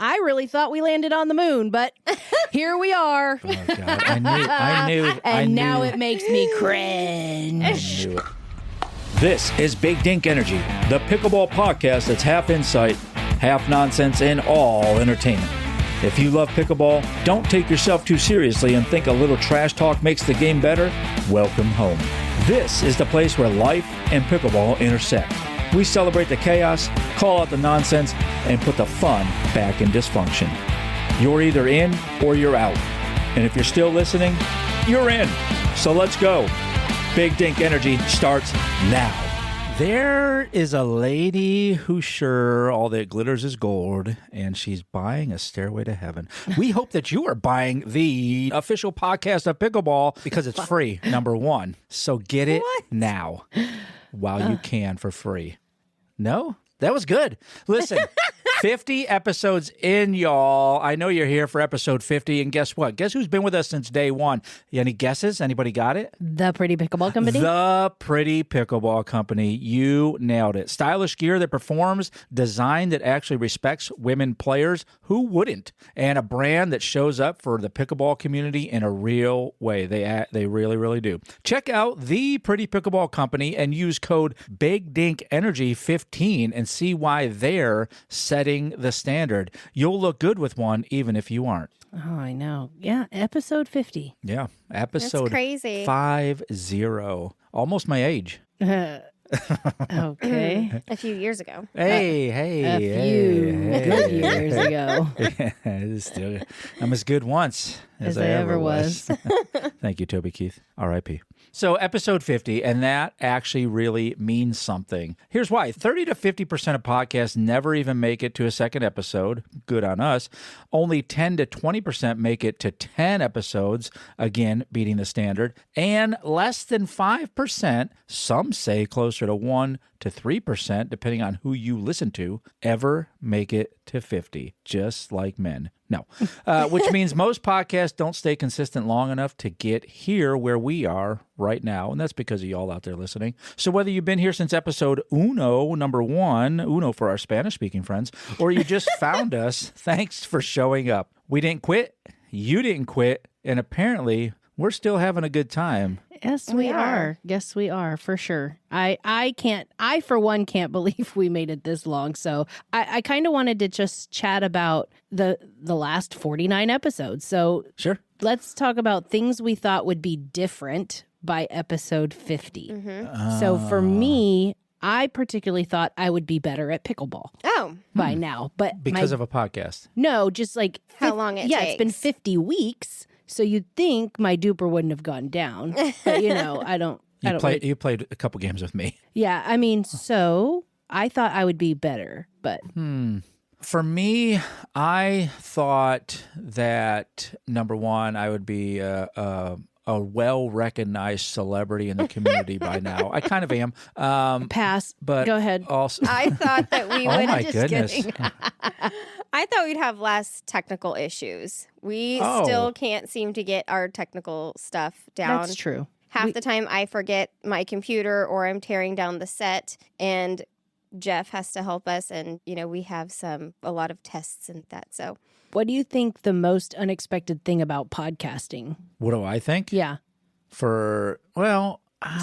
I really thought we landed on the moon, but here we are. Oh, God. I knew. And now it makes me cringe. I knew it. This is Big Dink Energy, the pickleball podcast that's half insight, half nonsense, and all entertainment. If you love pickleball, don't take yourself too seriously and think a little trash talk makes the game better, welcome home. This is the place where life and pickleball intersect. We celebrate the chaos, call out the nonsense, and put the fun back in dysfunction. You're either in or you're out. And if you're still listening, you're in. So let's go. Big Dink Energy starts now. There is a lady who's sure all that glitters is gold, and she's buying a stairway to heaven. We hope that you are buying the official podcast of Pickleball because it's free, number one. So get it now while you can for free. No? That was good. Listen, 50 episodes in, y'all. I know you're here for episode 50, and guess what? Guess who's been with us since day one? Any guesses? Anybody got it? The Pretty Pickleball Company? The Pretty Pickleball Company. You nailed it. Stylish gear that performs, design that actually respects women players. Who wouldn't? And a brand that shows up for the pickleball community in a real way. They really, really do. Check out The Pretty Pickleball Company and use code BIGDINKENERGY15 and see why they're setting the standard. You'll look good with one even if you aren't. Oh, I know. Yeah, episode 50. Yeah, episode That's crazy. 50. Almost my age. Okay. A few years ago. A few good years ago. I'm as good once as I ever was. Thank you, Toby Keith. R.I.P. So episode 50, and that actually really means something. Here's why. 30 to 50% of podcasts never even make it to a second episode. Good on us. Only 10 to 20% make it to 10 episodes, again, beating the standard. And less than 5%, some say closer to 1 to 3%, depending on who you listen to, ever make it to 50, just like men. No, which means most podcasts don't stay consistent long enough to get here where we are right now, and that's because of y'all out there listening. So whether you've been here since episode number one, uno for our Spanish-speaking friends, or you just found us, thanks for showing up. We didn't quit, you didn't quit, and apparently we're still having a good time. Yes, we are. Yes, we are, for sure. I for one can't believe we made it this long. So I kind of wanted to just chat about the last 49 episodes. So sure, let's talk about things we thought would be different by episode 50. Mm-hmm. So for me, I particularly thought I would be better at pickleball. By now, but because of a podcast. No, just like how long it takes. Yeah, it's been 50 weeks. So you'd think my duper wouldn't have gone down, but I don't. You played a couple games with me. Yeah, I mean, so I thought I would be better, but for me, I thought that number one, I would be a well-recognized celebrity in the community by now. I kind of am. Pass. But go ahead. Also, I thought that we would. Oh my goodness! I thought we'd have less technical issues. We still can't seem to get our technical stuff down. That's true. Half the time I forget my computer or I'm tearing down the set and Jeff has to help us. And, we have a lot of tests and that. So what do you think the most unexpected thing about podcasting? What do I think? Yeah.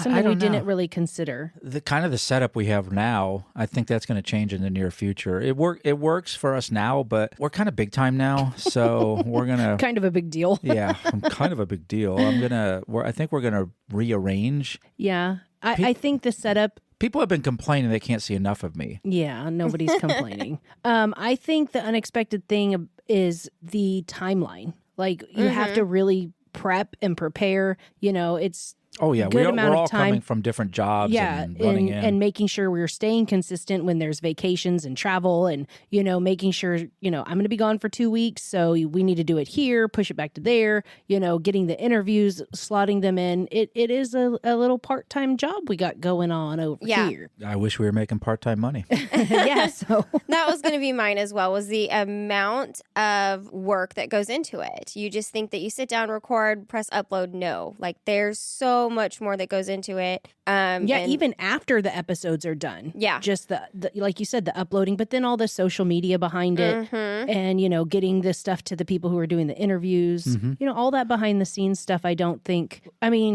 Something we didn't really consider. The kind of the setup we have now, I think that's going to change in the near future. It works for us now, but we're kind of big time now, so we're gonna kind of a big deal. Yeah, I'm kind of a big deal. I think we're gonna rearrange. Yeah, I think the setup. People have been complaining they can't see enough of me. Yeah, nobody's complaining. I think the unexpected thing is the timeline. Like you have to really prep and prepare. It's. Oh, yeah. We're all coming from different jobs and running in. And making sure we're staying consistent when there's vacations and travel and, making sure, I'm going to be gone for 2 weeks. So we need to do it here, push it back to there, getting the interviews, slotting them in. It is a little part-time job we got going on over here. I wish we were making part-time money. Yeah. So that was going to be mine as well, was the amount of work that goes into it. You just think that you sit down, record, press upload. No, like there's so so much more that goes into it. Even after the episodes are done. Yeah. Just the like you said, the uploading, but then all the social media behind it and, getting this stuff to the people who are doing the interviews, all that behind the scenes stuff. I don't think, we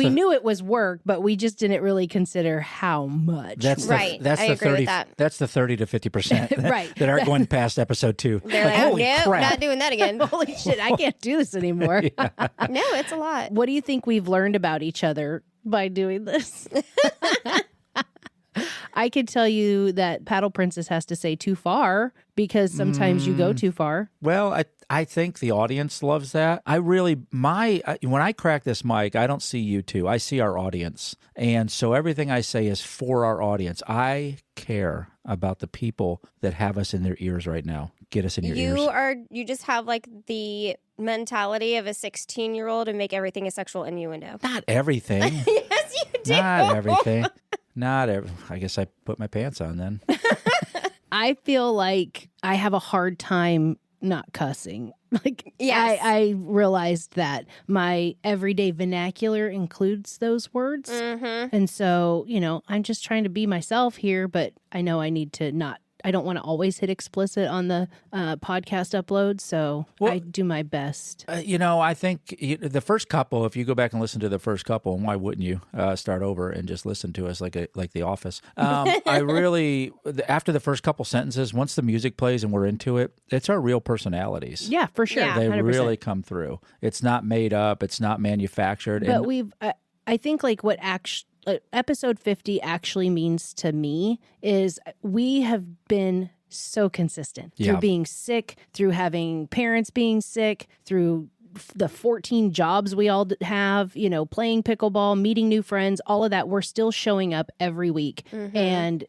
knew it was work, but we just didn't really consider how much. I agree with that. That's the 30 to 50% right. that aren't going past episode 2. They're like, holy nope, crap. not doing that again. Holy shit, I can't do this anymore. No, it's a lot. What do you think we've learned about each other by doing this? I could tell you that Paddle Princess has to say too far because sometimes you go too far. Well, I think the audience loves that. When I crack this mic, I don't see you two. I see our audience. And so everything I say is for our audience. I care about the people that have us in their ears right now. Get us in your ears. You just have like the mentality of a 16-year-old and make everything a sexual innuendo. Not everything. Yes, you do. Not everything. I guess I put my pants on then. I feel like I have a hard time not cussing. Yes. I realized that my everyday vernacular includes those words. And so, I'm just trying to be myself here, but I know I need to not. I don't want to always hit explicit on the podcast upload, so I do my best. I think the first couple, if you go back and listen to the first couple, and why wouldn't you start over and just listen to us like The Office? I really, after the first couple sentences, once the music plays and we're into it, it's our real personalities. Yeah, for sure. Yeah. They 100%. really come through. It's not made up. It's not manufactured. But I think like what episode 50 actually means to me is we have been so consistent through being sick, through having parents being sick, through the 14 jobs we all have, playing pickleball, meeting new friends, all of that. We're still showing up every week. And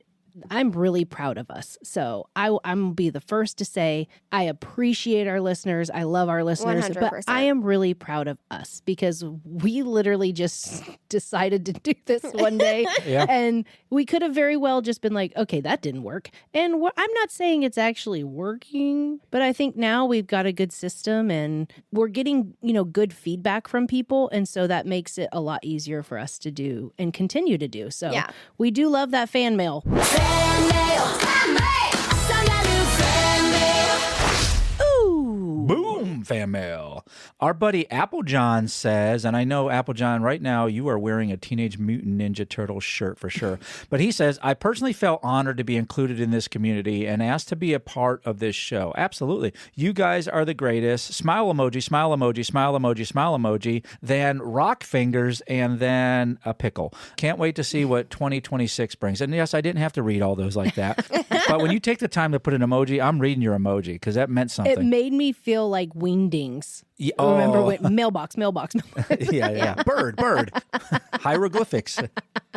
I'm really proud of us. So I'm going to be the first to say I appreciate our listeners. I love our listeners. 100%. But I am really proud of us because we literally just decided to do this one day. And we could have very well just been like, okay, that didn't work. And I'm not saying it's actually working, but I think now we've got a good system and we're getting, good feedback from people. And so that makes it a lot easier for us to do and continue to do. So we do love that fan mail. Boom, fan mail. Our buddy Applejohn says, and I know Applejohn, right now you are wearing a Teenage Mutant Ninja Turtles shirt for sure. But he says, I personally felt honored to be included in this community and asked to be a part of this show. Absolutely. You guys are the greatest. Smile emoji, smile emoji, smile emoji, smile emoji, then rock fingers, and then a pickle. Can't wait to see what 2026 brings. And yes, I didn't have to read all those like that. But when you take the time to put an emoji, I'm reading your emoji because that meant something. It made me feel like wingdings. Yeah, Remember when mailbox. Yeah. Bird. Hieroglyphics.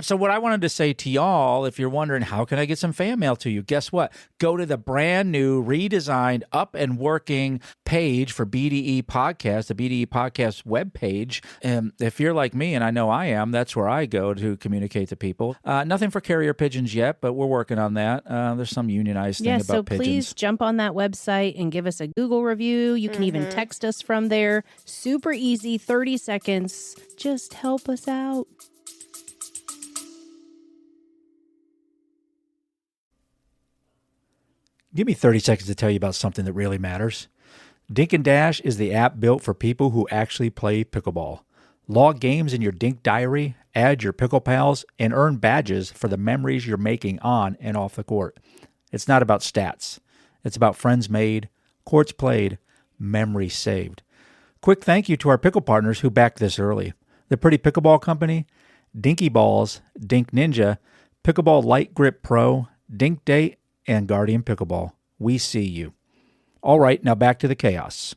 So what I wanted to say to y'all, if you're wondering, how can I get some fan mail to you? Guess what? Go to the brand new, redesigned, up and working page for BDE Podcast, the BDE Podcast webpage. And if you're like me, and I know I am, that's where I go to communicate to people. Nothing for carrier pigeons yet, but we're working on that. There's some unionized thing about pigeons. Please jump on that website and give us a Google review. You can even text us from there. Super easy, 30 seconds. Just help us out. Give me 30 seconds to tell you about something that really matters. Dink and Dash is the app built for people who actually play pickleball. Log games in your Dink diary, add your pickle pals, and earn badges for the memories you're making on and off the court. It's not about stats. It's about friends made, courts played, memories saved. Quick thank you to our pickle partners who backed this early. The Pretty Pickleball Company, Dinky Balls, Dink Ninja, Pickleball Light Grip Pro, Dink Date, and Guardian Pickleball. We see you. All right, now back to the chaos.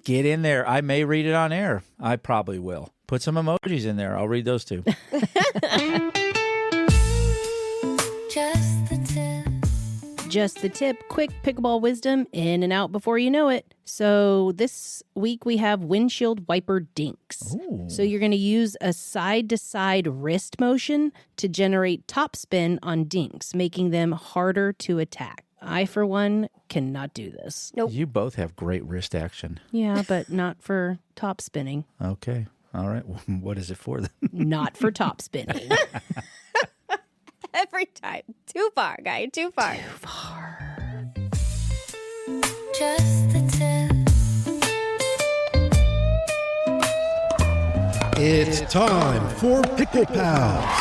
Get in there. I may read it on air. I probably will. Put some emojis in there. I'll read those too. Just the tip, quick pickleball wisdom, in and out before you know it. So this week we have windshield wiper dinks. Ooh. So you're going to use a side-to-side wrist motion to generate topspin on dinks, making them harder to attack. I, for one, cannot do this. Nope. You both have great wrist action. Yeah, but not for top spinning. Okay. All right. What is it for then? Not for top spinning. Every time. Too far, guy. Too far. Just the tip. It's time for Pickle Pals.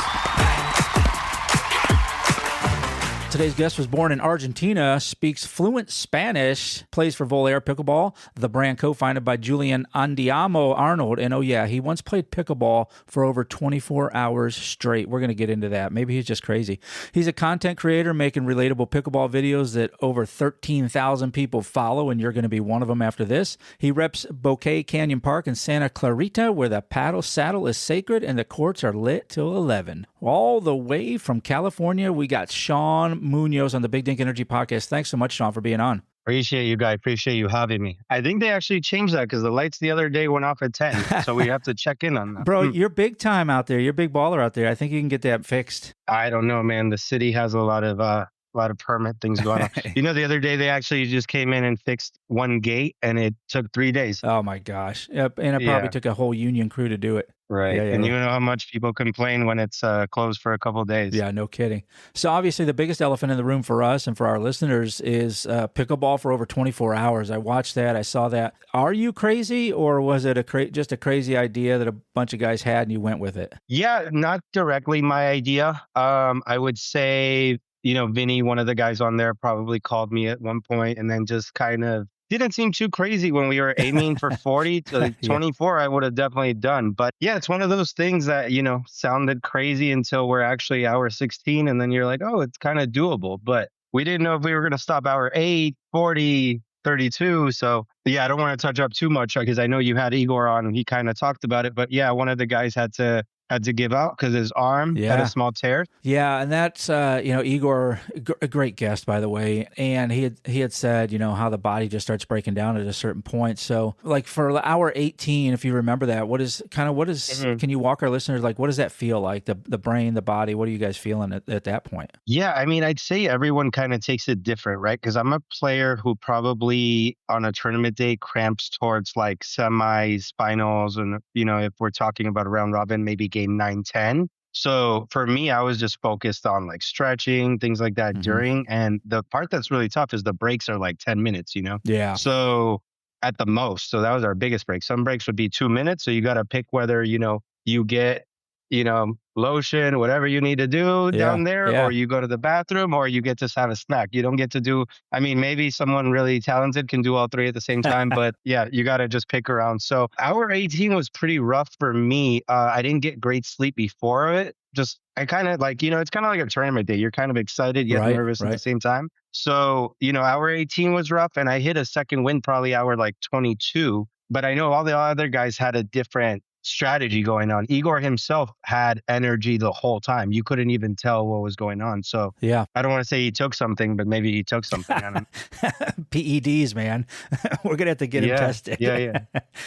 Today's guest was born in Argentina, speaks fluent Spanish, plays for Volair Pickleball, the brand co-founded by Julian Andiamo Arnold. And oh yeah, he once played pickleball for over 24 hours straight. We're going to get into that. Maybe he's just crazy. He's a content creator making relatable pickleball videos that over 13,000 people follow, and you're going to be one of them after this. He reps Bouquet Canyon Park in Santa Clarita, where the paddle saddle is sacred and the courts are lit till 11. All the way from California, we got Sean Munoz on the Big Dink Energy Podcast. Thanks so much, Sean, for being on. Appreciate you guys. Appreciate you having me. I think they actually changed that because the lights the other day went off at 10. So we have to check in on that. Bro, you're big time out there. You're a big baller out there. I think you can get that fixed. I don't know, man. The city has a lot of permit things going on. The other day they actually just came in and fixed one gate and it took 3 days. Oh my gosh. Yep. And it probably took a whole union crew to do it. Right. Yeah, and you know how much people complain when it's closed for a couple of days. Yeah, no kidding. So obviously the biggest elephant in the room for us and for our listeners is pickleball for over 24 hours. I watched that. I saw that. Are you crazy, or was it just a crazy idea that a bunch of guys had and you went with it? Yeah, not directly my idea. I would say, Vinny, one of the guys on there, probably called me at one point and then just kind of didn't seem too crazy when we were aiming for 40 to 24. I would have definitely done. But yeah, it's one of those things that, sounded crazy until we're actually hour 16. And then you're like, oh, it's kind of doable. But we didn't know if we were going to stop hour 8, 40, 32. So yeah, I don't want to touch up too much because I know you had Igor on and he kind of talked about it. But yeah, one of the guys had to give out because his arm had a small tear. Yeah, and that's Igor, a great guest, by the way, and he had said how the body just starts breaking down at a certain point. So like for hour 18, if you remember that, can you walk our listeners, like what does that feel like? The brain, the body, what are you guys feeling at that point? Yeah, I mean, I'd say everyone kind of takes it different, right? Because I'm a player who probably on a tournament day cramps towards like semis, finals, and if we're talking about a round robin, maybe game 9, 10. So for me, I was just focused on like stretching, things like that during. And the part that's really tough is the breaks are like 10 minutes, Yeah. So at the most, so that was our biggest break. Some breaks would be 2 minutes. So you got to pick whether, you get, lotion, whatever you need to do down there, or you go to the bathroom, or you get to have a snack. You don't get to do, maybe someone really talented can do all three at the same time, but yeah, you got to just pick around. So hour 18 was pretty rough for me. I didn't get great sleep before it. I kind of like, it's kind of like a tournament day. You're kind of excited yet nervous at the same time. So, hour 18 was rough, and I hit a second wind probably hour like 22, but I know all the other guys had a different strategy going on. Igor himself had energy the whole time. You couldn't even tell what was going on. So yeah, I don't want to say he took something, but maybe he took something. I don't PEDs, man. We're gonna have to get him tested. Yeah.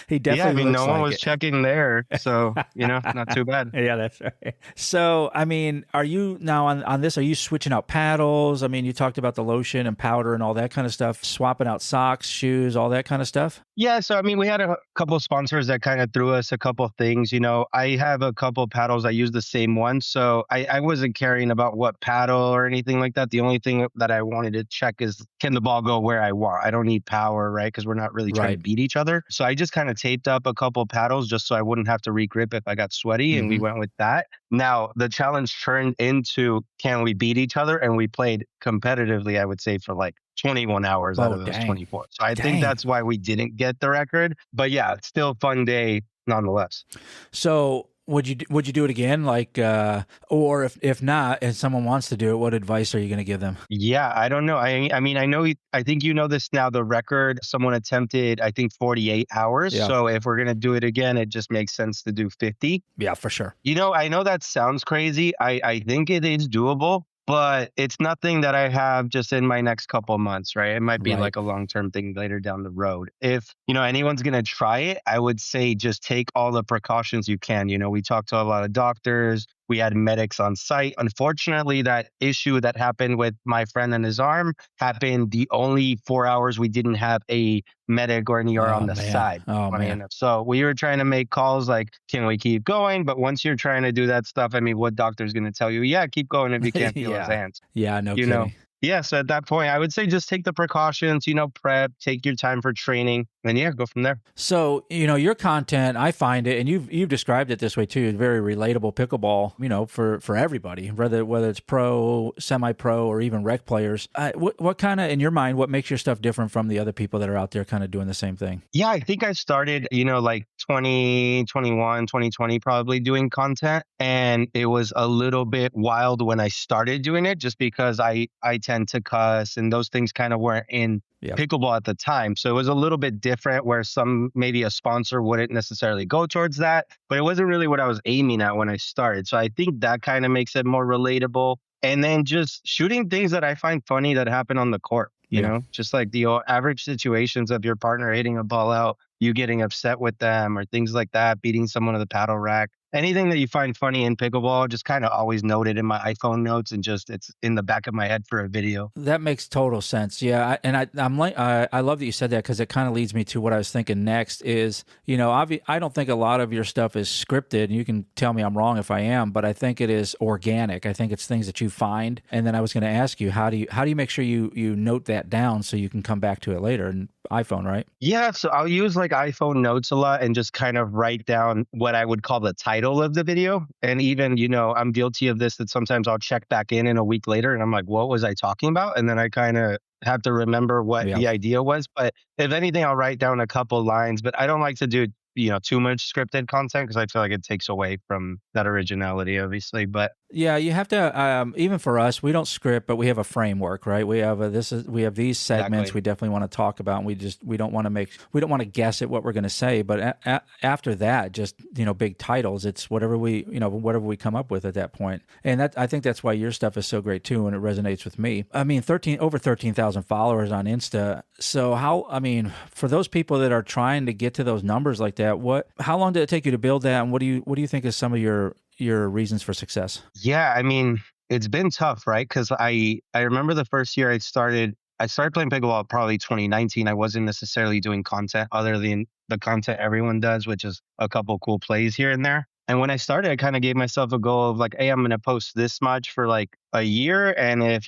He definitely. Yeah, no one was checking there, so not too bad. Yeah, that's right. So are you now on this? Are you switching out paddles? You talked about the lotion and powder and all that kind of stuff. Swapping out socks, shoes, all that kind of stuff. Yeah, so we had a couple of sponsors that kind of threw us a couple of things. I have a couple of paddles. I use the same one, so I wasn't caring about what paddle or anything like that. The only thing that I wanted to check is, can the ball go where I want? I don't need power, right? Because we're not really trying to beat each other. So I just kind of taped up a couple of paddles just so I wouldn't have to re-grip if I got sweaty, and we went with that. Now, the challenge turned into, can we beat each other? And we played competitively, I would say, for like 21 hours out of those 24. So I think that's why we didn't get the record. But yeah, it's still a fun day nonetheless. So would you do it again? Like, or if not, and someone wants to do it, what advice are you going to give them? Yeah, I don't know. I think this now. The record, someone attempted, I think 48 hours. Yeah. So if we're going to do it again, it just makes sense to do 50. Yeah, for sure. I know that sounds crazy. I think it is doable. But it's nothing that I have just in my next couple of months, right? It might be like a long-term thing later down the road. If, anyone's going to try it, I would say just take all the precautions you can. We talk to a lot of doctors. We had medics on site. Unfortunately, that issue that happened with my friend and his arm happened the only 4 hours we didn't have a medic or an ER on the side. Oh, Funny man. enough. So we were trying to make calls like, can we keep going? But once you're trying to do that stuff, I mean, what doctor's going to tell you? Yeah, keep going if you can't feel his hands. Yeah, no You kidding. know? Yeah, so at that point, I would say just take the precautions, prep, take your time for training, and yeah, go from there. So, your content, I find it, and you've described it this way too, very relatable pickleball, for everybody, whether it's pro, semi-pro, or even rec players. What kind of, in your mind, what makes your stuff different from the other people that are out there kind of doing the same thing? Yeah, I think I started, like 2021, 2020, probably doing content. And it was a little bit wild when I started doing it, just because I tend to cuss and those things kind of weren't in pickleball at the time. So it was a little bit different where maybe a sponsor wouldn't necessarily go towards that, but it wasn't really what I was aiming at when I started. So I think that kind of makes it more relatable. And then just shooting things that I find funny that happen on the court, just like the average situations of your partner hitting a ball out, you getting upset with them or things like that, beating someone to the paddle rack. Anything that you find funny in pickleball, just kind of always note it in my iPhone notes and just it's in the back of my head for a video. That makes total sense. Yeah, I love that you said that, because it kind of leads me to what I was thinking next is, I don't think a lot of your stuff is scripted. You can tell me I'm wrong if I am, but I think it is organic. I think it's things that you find. And then I was going to ask you, how do you make sure you note that down so you can come back to it later? And iPhone, right? Yeah, so I'll use like iPhone notes a lot and just kind of write down what I would call the title of the video. And even, I'm guilty of this, that sometimes I'll check back in a week later and I'm like, what was I talking about? And then I kind of have to remember what the idea was. But if anything, I'll write down a couple lines, but I don't like to do too much scripted content because I feel like it takes away from that originality, obviously. But yeah, you have to. Even for us, we don't script, but we have a framework, right? We have these segments we definitely want to talk about, and we don't want to guess at what we're going to say. But after that, just big titles. It's whatever we come up with at that point. And I think that's why your stuff is so great too, and it resonates with me. I mean, over 13,000 followers on Insta. So for those people that are trying to get to those numbers like that, how long did it take you to build that, and what do you think is some of your reasons for success? Yeah, I mean, it's been tough, right? Because I remember the first year I started playing pickleball probably 2019. I wasn't necessarily doing content other than the content everyone does, which is a couple cool plays here and there. And when I started, I kind of gave myself a goal of like, hey, I'm going to post this much for like a year. And if,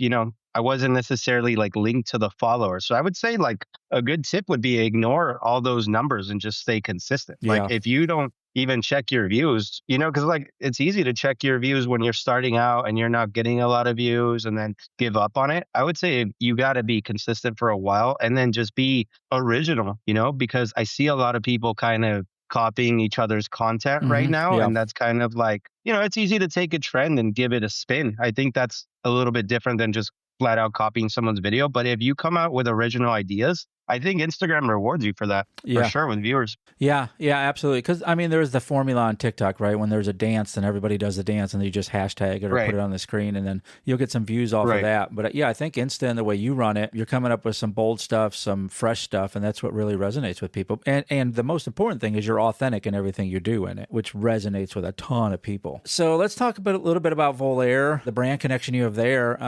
I wasn't necessarily like linked to the followers. So I would say like a good tip would be ignore all those numbers and just stay consistent. Yeah. Like if you don't even check your views, because like it's easy to check your views when you're starting out and you're not getting a lot of views and then give up on it. I would say you got to be consistent for a while and then just be original, because I see a lot of people kind of copying each other's content right now. Yeah. And that's kind of like, it's easy to take a trend and give it a spin. I think that's a little bit different than just flat out copying someone's video. But if you come out with original ideas, I think Instagram rewards you for that, for sure, with viewers. Yeah, absolutely. Because, there's the formula on TikTok, right? When there's a dance, then everybody does the dance, and then you just hashtag it or put it on the screen, and then you'll get some views off of that. But, I think Insta and the way you run it, you're coming up with some bold stuff, some fresh stuff, and that's what really resonates with people. And the most important thing is you're authentic in everything you do in it, which resonates with a ton of people. So let's talk a little bit about Volair, the brand connection you have there.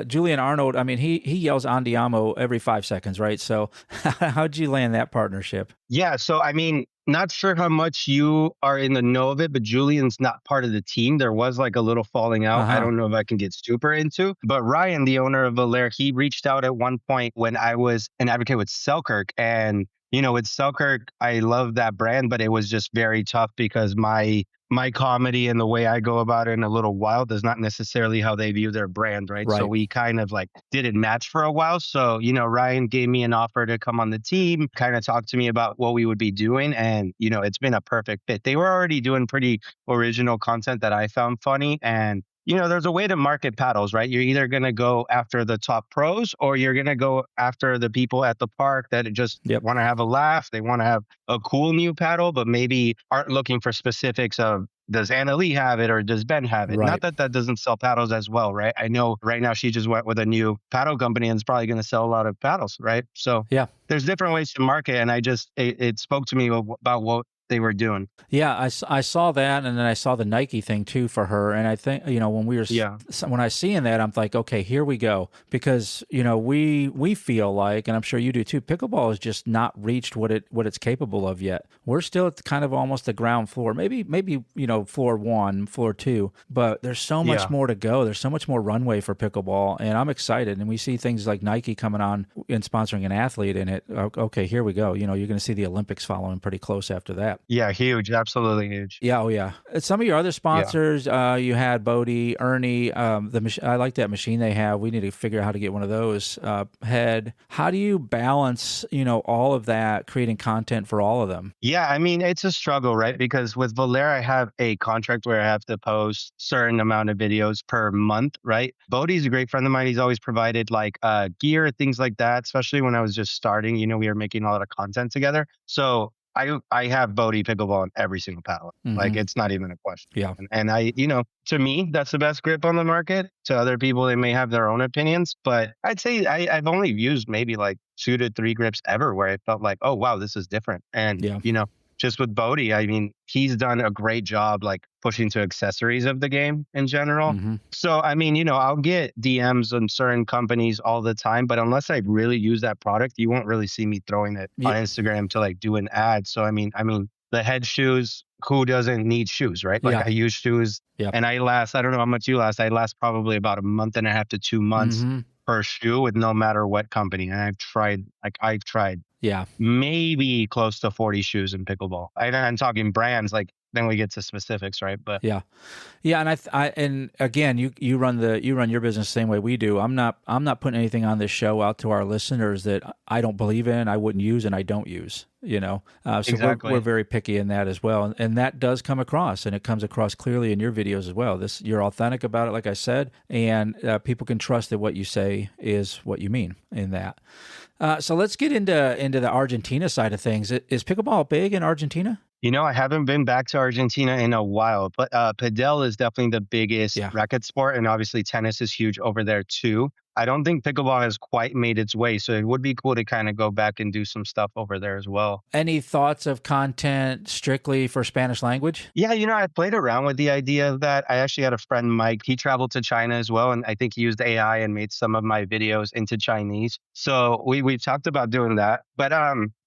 Julian Arnold, he yells Andiamo every 5 seconds, right? So how'd you land that partnership? Yeah, so not sure how much you are in the know of it, but Julian's not part of the team. There was like a little falling out. I don't know if I can get super into, but Ryan, the owner of Volair, he reached out at one point when I was an advocate with Selkirk. And, with Selkirk, I love that brand, but it was just very tough because my comedy and the way I go about it in a little wild is not necessarily how they view their brand, right? So we kind of like didn't match for a while. So, Ryan gave me an offer to come on the team, kind of talk to me about what we would be doing. And, it's been a perfect fit. They were already doing pretty original content that I found funny. And, there's a way to market paddles, right? You're either going to go after the top pros or you're going to go after the people at the park that just want to have a laugh. They want to have a cool new paddle, but maybe aren't looking for specifics of, does Anna Lee have it or does Ben have it? Not that doesn't sell paddles as well, right? I know right now she just went with a new paddle company and is probably going to sell a lot of paddles, right? So there's different ways to market. And it spoke to me about what they were doing. Yeah, I saw that, and then I saw the Nike thing too for her, and I think when I seen that, I'm like, okay, here we go, because we feel like, and I'm sure you do too, pickleball has just not reached what it's capable of yet. We're still at kind of almost the ground floor, maybe floor 1, floor 2, but there's so much more to go. There's so much more runway for pickleball, and I'm excited. And we see things like Nike coming on and sponsoring an athlete in it. Okay, here we go. You're going to see the Olympics following pretty close after that. Yeah, huge. Absolutely huge. Yeah, oh yeah. Some of your other sponsors, you had Bodie, Ernie. I like that machine they have. We need to figure out how to get one of those. Head. How do you balance, all of that, creating content for all of them? Yeah, I mean, it's a struggle, right? Because with Volair, I have a contract where I have to post certain amount of videos per month, right? Bodie's a great friend of mine. He's always provided like gear, things like that, especially when I was just starting. We were making a lot of content together. So I have Bodie Pickleball on every single paddle. Mm-hmm. Like, it's not even a question. Yeah. And I, to me, that's the best grip on the market. To other people, they may have their own opinions, but I'd say I've only used maybe like 2 to 3 grips ever where I felt like, oh, wow, this is different. And, just with Bodie, I mean, he's done a great job like pushing to accessories of the game in general. Mm-hmm. So, I mean, I'll get DMs on certain companies all the time, but unless I really use that product, you won't really see me throwing it on Instagram to like do an ad. So, I mean, the head shoes, who doesn't need shoes, right? Like I use shoes and I don't know how much you last. I last probably about a month and a half to 2 months per shoe with no matter what company. And I've tried maybe close to 40 shoes in pickleball. I'm talking brands, like then we get to specifics, right? But yeah, and again, you run your business the same way we do. I'm not putting anything on this show out to our listeners that I don't believe in, I wouldn't use, and I don't use. So exactly. we're very picky in that as well, and that does come across, and it comes across clearly in your videos as well. You're authentic about it, like I said, and people can trust that what you say is what you mean in that. So let's get into the Argentina side of things. Is pickleball big in Argentina? I haven't been back to Argentina in a while, but padel is definitely the biggest racket sport, and obviously tennis is huge over there too. I don't think pickleball has quite made its way, so it would be cool to kind of go back and do some stuff over there as well. Any thoughts of content strictly for Spanish language? Yeah, I played around with the idea of that. I actually had a friend, Mike, he traveled to China as well, and I think he used AI and made some of my videos into Chinese. So we've talked about doing that. But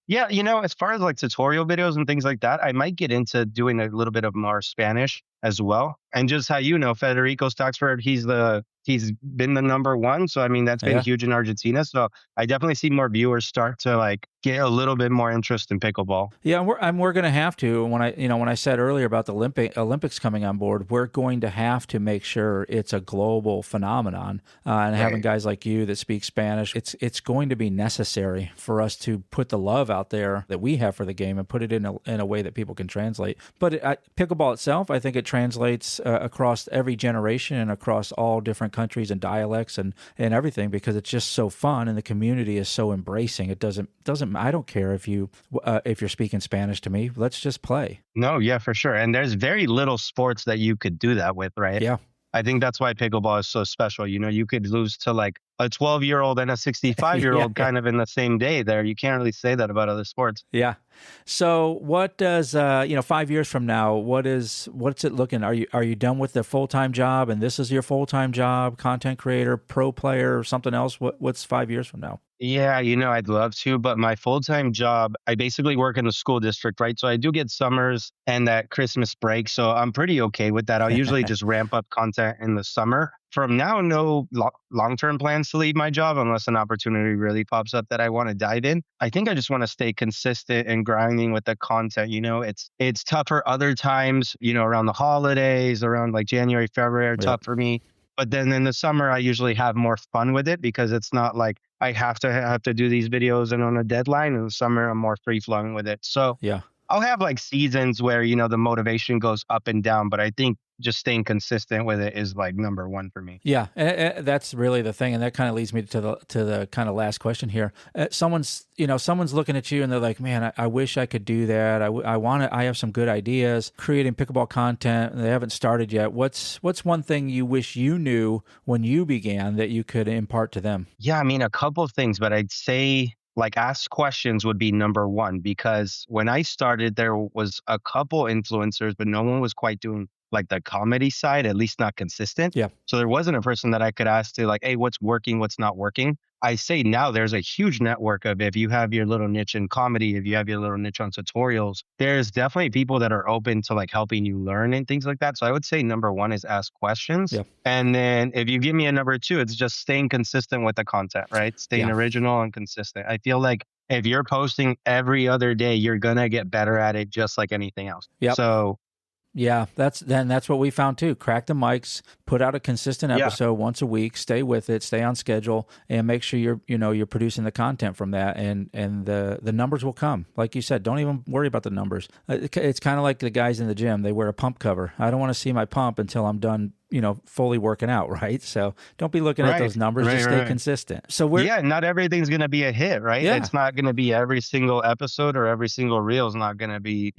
yeah, as far as like tutorial videos and things like that, I might get into doing a little bit of more Spanish as well. And just how Federico Stocksford, he's been the number one. So, I mean, that's been huge in Argentina. So I definitely see more viewers start to like get a little bit more interest in pickleball. Yeah, we're going to have to. When I said earlier about the Olympics coming on board, we're going to have to make sure it's a global phenomenon. And having guys like you that speak Spanish, it's going to be necessary for us to put the love out there that we have for the game and put it in a way that people can translate. But pickleball itself, I think it translates across every generation and across all different countries and dialects and everything, because it's just so fun and the community is so embracing. It doesn't I don't care if you're speaking Spanish to me. Let's just play. No, yeah, for sure. And there's very little sports that you could do that with, right? Yeah. I think that's why pickleball is so special. You could lose to like a 12-year-old and a 65-year-old kind of in the same day there. You can't really say that about other sports. Yeah. So what does 5 years from now, what's it looking? Are you done with the full-time job and this is your full-time job, content creator, pro player, or something else? What's 5 years from now? Yeah, I'd love to, but my full-time job, I basically work in a school district, right? So I do get summers and that Christmas break. So I'm pretty okay with that. I'll usually just ramp up content in the summer. From now, no long-term plans to leave my job unless an opportunity really pops up that I want to dive in. I think I just want to stay consistent and grinding with the content. It's tougher other times, around the holidays, around like January, February are tough for me. But then in the summer, I usually have more fun with it because it's not like I have to do these videos and on a deadline. In the summer, I'm more free flowing with it. So yeah, I'll have like seasons where, the motivation goes up and down, but I think just staying consistent with it is like number one for me. Yeah, that's really the thing, and that kind of leads me to the kind of last question here. Someone's looking at you and they're like, "Man, I wish I could do that. I have some good ideas creating pickleball content, and they haven't started yet." What's one thing you wish you knew when you began that you could impart to them? Yeah, I mean, a couple of things, but I'd say like ask questions would be number one, because when I started, there was a couple influencers, but no one was quite doing like the comedy side, at least not consistent. Yeah. So there wasn't a person that I could ask to like, hey, what's working, what's not working. I say now there's a huge network of, if you have your little niche in comedy, if you have your little niche on tutorials, there's definitely people that are open to like helping you learn and things like that. So I would say number one is ask questions. Yeah. And then if you give me a number two, it's just staying consistent with the content, right? Staying original and consistent. I feel like if you're posting every other day, you're going to get better at it, just like anything else. Yep. So yeah, that's what we found too. Crack the mics, put out a consistent episode once a week, stay with it, stay on schedule, and make sure you're producing the content from that, and the numbers will come. Like you said, don't even worry about the numbers. It's kind of like the guys in the gym. They wear a pump cover. I don't want to see my pump until I'm done, fully working out, right? So don't be looking at those numbers. Just stay consistent. So not everything's going to be a hit, right? Yeah. It's not going to be every single episode or every single reel is not going to be,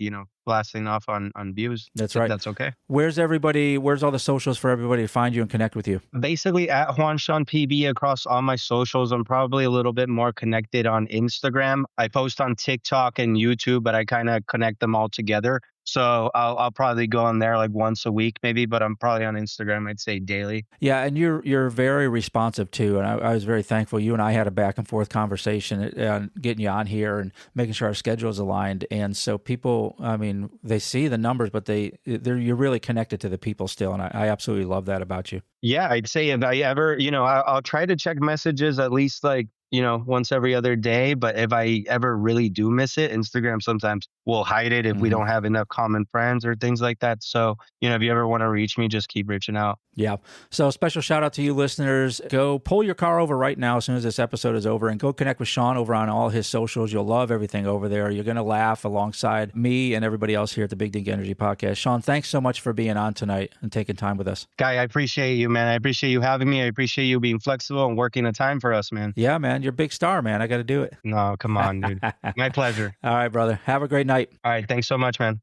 blasting off on views. That's right. That's okay. Where's all the socials for everybody to find you and connect with you? Basically at Juan Sean PB across all my socials. I'm probably a little bit more connected on Instagram. I post on TikTok and YouTube, but I kind of connect them all together. So I'll probably go on there like once a week maybe, but I'm probably on Instagram, I'd say daily. Yeah, and you're very responsive too, and I was very thankful. You and I had a back and forth conversation getting you on here and making sure our schedule is aligned. And so people, I mean, they see the numbers, but you're really connected to the people still, and I absolutely love that about you. Yeah, I'd say if I ever, I'll try to check messages at least like, once every other day. But if I ever really do miss it, Instagram sometimes will hide it if we don't have enough common friends or things like that. So, if you ever want to reach me, just keep reaching out. Yeah. So special shout out to you listeners. Go pull your car over right now as soon as this episode is over and go connect with Sean over on all his socials. You'll love everything over there. You're going to laugh alongside me and everybody else here at the Big Dink Energy Podcast. Sean, thanks so much for being on tonight and taking time with us. Guy, I appreciate you, man. I appreciate you having me. I appreciate you being flexible and working a time for us, man. Yeah, man. You're a big star, man. I got to do it. No, come on, dude. My pleasure. All right, brother. Have a great night. All right. Thanks so much, man.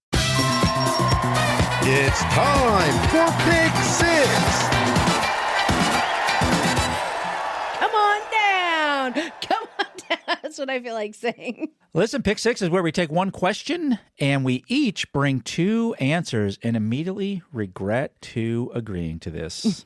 It's time for Pick Six. Come on down. Come on down. That's what I feel like saying. Listen, Pick Six is where we take one question and we each bring two answers and immediately regret to agreeing to this.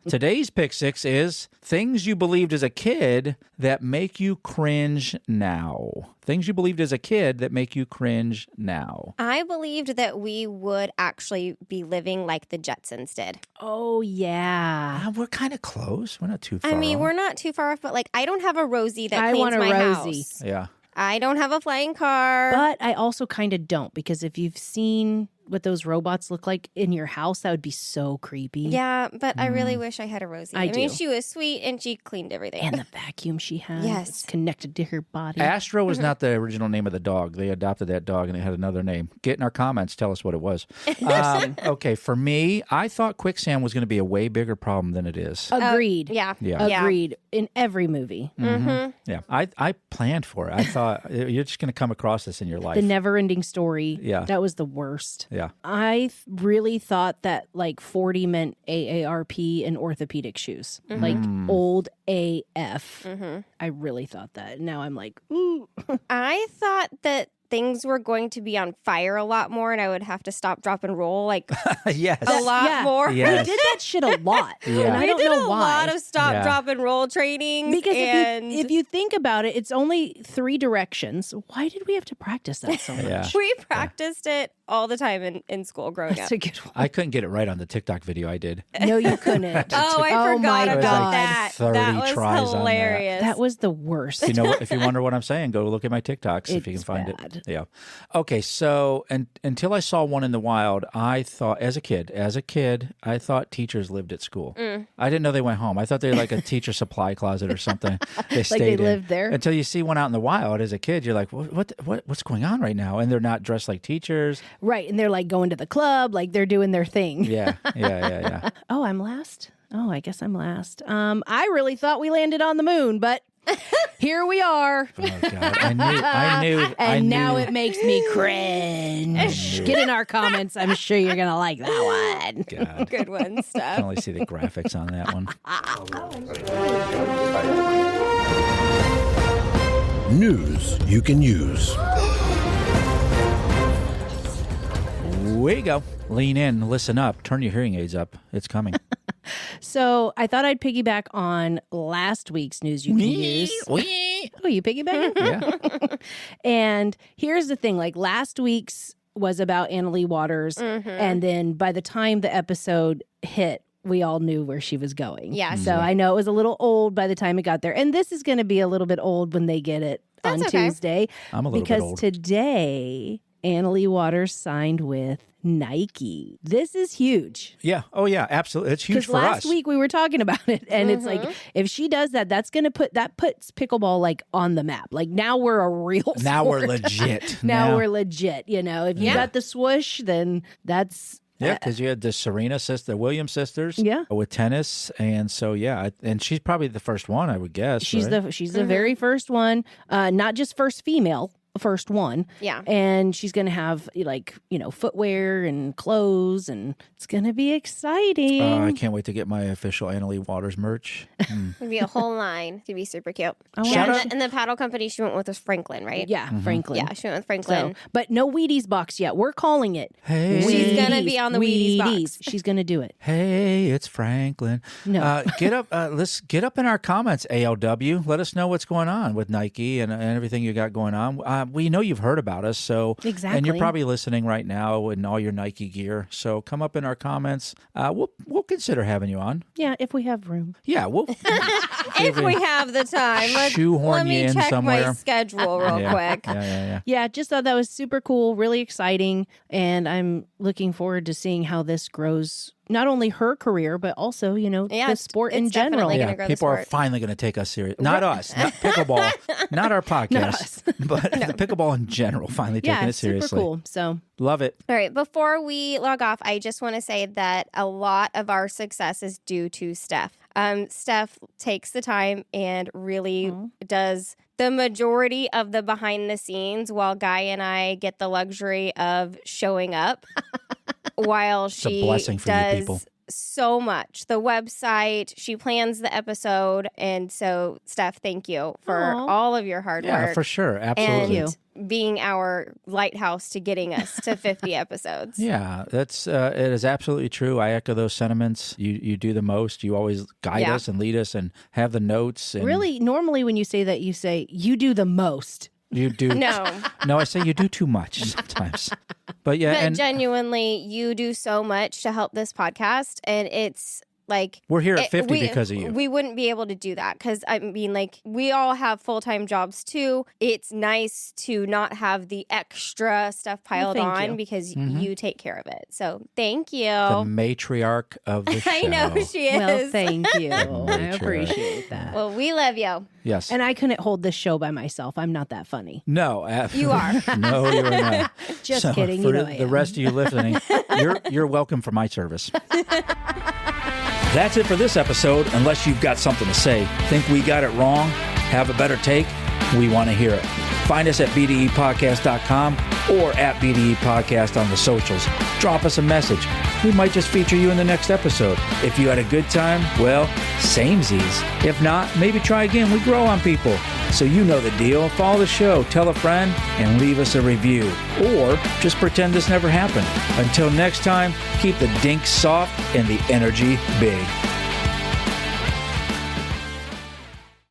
Today's Pick Six is things you believed as a kid that make you cringe now. Things you believed as a kid that make you cringe now. I believed that we would actually be living like the Jetsons did. Oh, yeah. We're kind of close. We're not too far I mean, off. we're not too far off, but like I don't have a Rosie that I cleans want a my Rosie. house. Yeah. I don't have a flying car. But I also kind of don't, because if you've seen what those robots look like in your house, that would be so creepy. Yeah, but I really wish I had a Rosie. I mean, do. she was sweet and she cleaned everything. And the vacuum she has. Yes. It's connected to her body. Astro was not the original name of the dog. They adopted that dog and it had another name. Get in our comments. Tell us what it was. Okay, for me, I thought quicksand was going to be a way bigger problem than it is. Agreed. Yeah. Agreed. In every movie. Yeah, I planned for it. I thought you're just going to come across this in your life. The never-ending story. Yeah. That was the worst. Yeah. I really thought that like 40 meant AARP and orthopedic shoes. Like old AF. I really thought that. Now I'm like, ooh. I thought that things were going to be on fire a lot more and I would have to stop, drop, and roll like Yes. a lot more. Yes. We did that shit a lot. Yeah. And I don't did know a why. lot of stop, drop, and roll trainings. Because and if you think about it, it's only 3 directions. Why did we have to practice that so much? Yeah. we practiced it all the time in school growing That's up. a good one. I couldn't get it right on the TikTok video I did. No, you couldn't. Oh, I Oh forgot my about God. that. 30 That was tries on that. hilarious. That was the worst. If you wonder what I'm saying, go look at my TikToks if you can It's find bad. it. Yeah. Okay, so until I saw one in the wild, I thought as a kid, I thought teachers lived at school. I didn't know they went home. I thought they were like a teacher supply closet or something. They stayed they in. lived there? Until you see one out in the wild as a kid, you're like, what's going on right now? And they're not dressed like teachers. Right. And they're like going to the club, like they're doing their thing. Yeah. Oh, I'm last? Oh, I guess I'm last. I really thought we landed on the moon, but here we are. Oh God, I knew. And now it makes me cringe. Get in our comments. I'm sure you're going to like that one. God. Good one, I stuff. can only see the graphics on that one. News you can use. Way you go. Lean in, listen up, turn your hearing aids up. It's coming. So I thought I'd piggyback on last week's news you can use. Oh, you piggyback? Yeah. And here's the thing, like last week's was about Annalie Waters. And then by the time the episode hit, we all knew where she was going. Yeah. So I know it was a little old by the time it got there. And this is going to be a little bit old when they get it on Tuesday. I'm a little bit old. Because today, Annalie Waters signed with Nike. This is huge. Yeah. Oh, yeah. Absolutely. It's huge for us. Last week we were talking about it, and it's like if she does that, puts pickleball like on the map. Like now we're a real. Now sport. we're legit. Now we're legit. You know, if you got the swoosh, then that's. Yeah, because you had the Williams sisters Yeah. with tennis. And so, yeah, and she's probably the first one, I would guess. She's right? the very first one, not just first female. First one. Yeah. And she's going to have like, footwear and clothes, and it's going to be exciting. I can't wait to get my official Annalie Waters merch. It'd be a whole line. It'd be super cute. Shout out- And the paddle company she went with was Franklin, right? Yeah, Franklin. Yeah, she went with Franklin. So, but no Wheaties box yet. We're calling it. Hey. She's gonna be on the Wheaties box. She's going to do it. Hey, it's Franklin. No. Get up. Let's get up in our comments, ALW. Let us know what's going on with Nike and everything you got going on. We know you've heard about us, so Exactly. and you're probably listening right now in all your Nike gear. So come up in our comments. We'll consider having you on. Yeah, if we have room. Yeah, we'll If we have the time, shoehorn let me you in check somewhere. my schedule real quick. Yeah. Yeah, just thought that was super cool, really exciting, and I'm looking forward to seeing how this grows. Not only her career, but also, the sport in it's general. definitely Yeah, gonna grow the people are sport. finally going to take us serious. Not us, not pickleball, not our podcast, but the pickleball in general. Finally taking Yeah, it it's super seriously. cool. So Love it. All right, before we log off, I just want to say that a lot of our success is due to Steph. Steph takes the time and really does the majority of the behind the scenes while Guy and I get the luxury of showing up while she a blessing for you people. does so much. The website, she plans the episode. And so, Steph, thank you for Aw. all of your hard Yeah, work. for sure. Absolutely. And being our lighthouse to getting us to 50 episodes. Yeah, that's it is absolutely true. I echo those sentiments. You do the most. You always guide us and lead us and have the notes. And really, normally when you say that, you say, you do the most. you do. No. No, I say you do too much sometimes. But yeah, But and genuinely, you do so much to help this podcast. And it's like we're here at 50 because of you. We wouldn't be able to do that because I mean, like, we all have full-time jobs too. It's nice to not have the extra stuff piled thank on you. because you take care of it. So thank you. The matriarch of the show. I know she is. Well, thank you. I Nature. appreciate that. Well, we love you. Yes. And I couldn't hold this show by myself. I'm not that funny. No, You are. No, you're not. Just So kidding. For You know I the am. rest of you listening, you're welcome for my service. That's it for this episode. Unless you've got something to say, think we got it wrong, have a better take, we want to hear it. Find us at bdepodcast.com or at BDE Podcast on the socials. Drop us a message. We might just feature you in the next episode. If you had a good time, well, samesies. If not, maybe try again. We grow on people. So you know the deal. Follow the show, tell a friend, and leave us a review. Or just pretend this never happened. Until next time, keep the dink soft and the energy big.